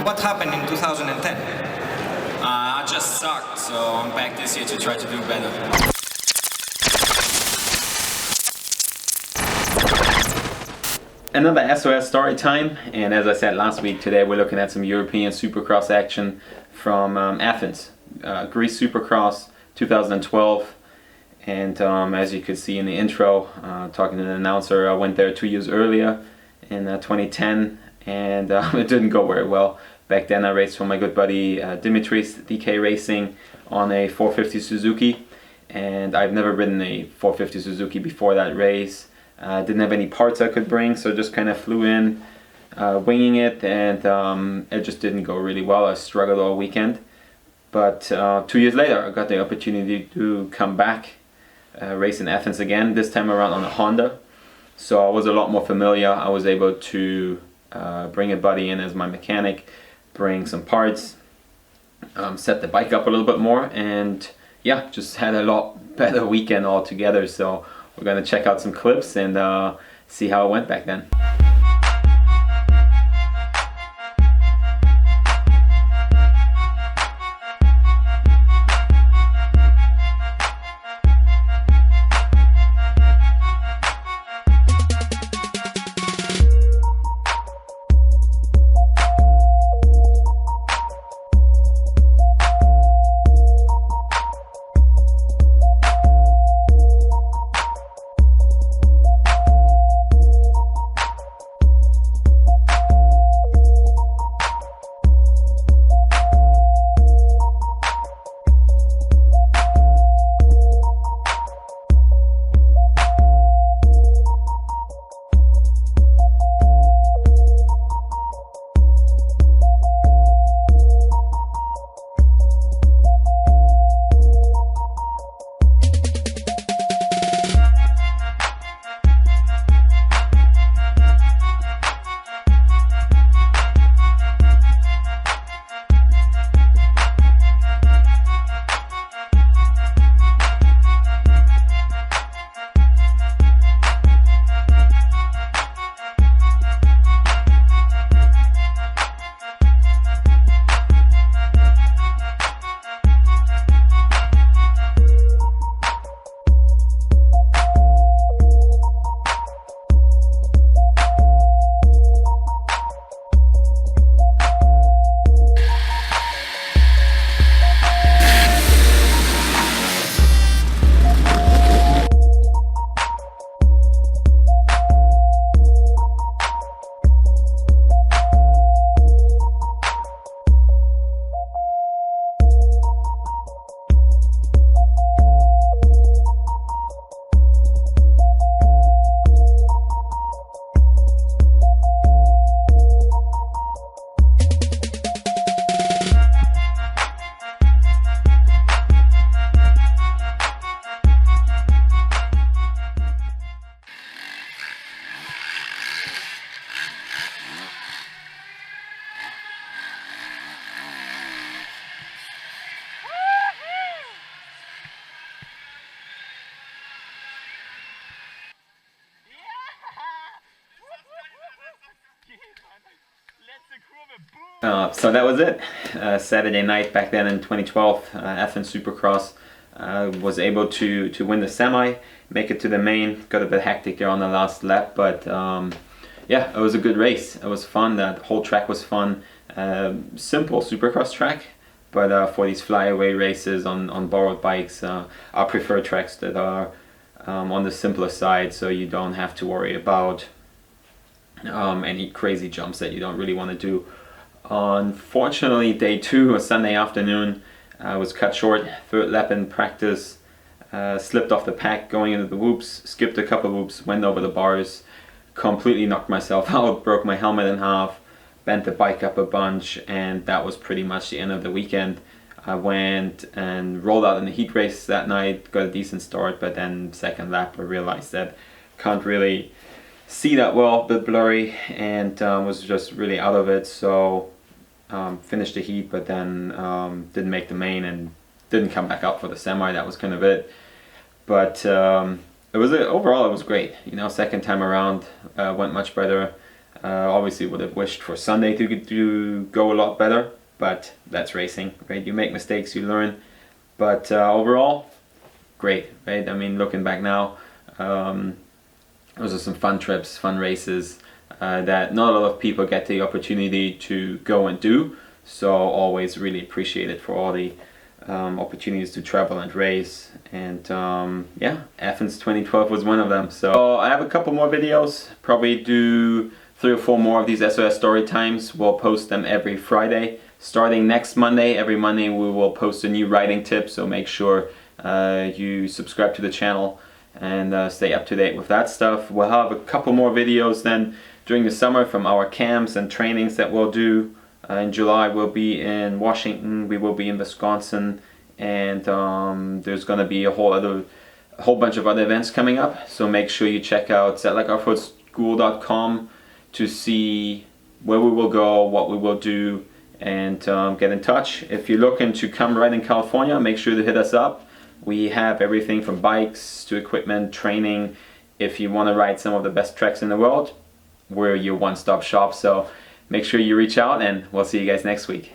what happened in 2010? I just sucked, so I'm back this year to try to do better. Another SOS story time, and as I said last week, today we're looking at some European Supercross action from Athens, Greece Supercross 2012. And as you could see in the intro, talking to the announcer, I went there 2 years earlier in 2010, and it didn't go very well. Back then I raced for my good buddy Dimitris, DK Racing, on a 450 Suzuki, and I've never ridden a 450 Suzuki before that race. Didn't have any parts I could bring, so just kind of flew in, winging it, and it just didn't go really well. I struggled all weekend. But 2 years later I got the opportunity to come back, race in Athens again, this time around on a Honda. So I was a lot more familiar. I was able to bring a buddy in as my mechanic, bring some parts, set the bike up a little bit more, and yeah, just had a lot better weekend altogether. So we're going to check out some clips and see how it went back then. So that was it. Saturday night back then in 2012, Athens Supercross. Was able to win the semi, make it to the main. Got a bit hectic there on the last lap, but yeah, it was a good race. It was fun. That whole track was fun. Simple Supercross track, but for these flyaway races on borrowed bikes, I prefer tracks that are on the simpler side, so you don't have to worry about any crazy jumps that you don't really want to do. Unfortunately, day two, a Sunday afternoon, was cut short. Third lap in practice, slipped off the pack going into the whoops, skipped a couple whoops, went over the bars, completely knocked myself out, broke my helmet in half, bent the bike up a bunch, and that was pretty much the end of the weekend. I went and rolled out in the heat race that night, got a decent start, but then second lap I realized that can't really see that well, a bit blurry, and was just really out of it. So finished the heat, but then didn't make the main and didn't come back up for the semi. That was kind of it. But it was overall it was great. You know, second time around went much better. Obviously would have wished for Sunday to go a lot better, but that's racing, right? You make mistakes, you learn. But overall, great, right? I mean, looking back now, those are some fun trips, fun races that not a lot of people get the opportunity to go and do. So always really appreciate it for all the opportunities to travel and race. And yeah, Athens 2012 was one of them. So I have a couple more videos, probably do 3 or 4 more of these SOS story times. We'll post them every Friday. Starting next Monday, every Monday we will post a new riding tip, so make sure you subscribe to the channel and stay up to date with that stuff. We'll have a couple more videos then during the summer from our camps and trainings that we'll do. In July we'll be in Washington, we will be in Wisconsin, and there's going to be a whole bunch of other events coming up. So make sure you check out setlikeoffroadschool.com to see where we will go, what we will do, and get in touch. If you're looking to come ride in California, make sure to hit us up. We have everything from bikes to equipment, training. If you want to ride some of the best tracks in the world, we're your one-stop shop. So make sure you reach out, and we'll see you guys next week.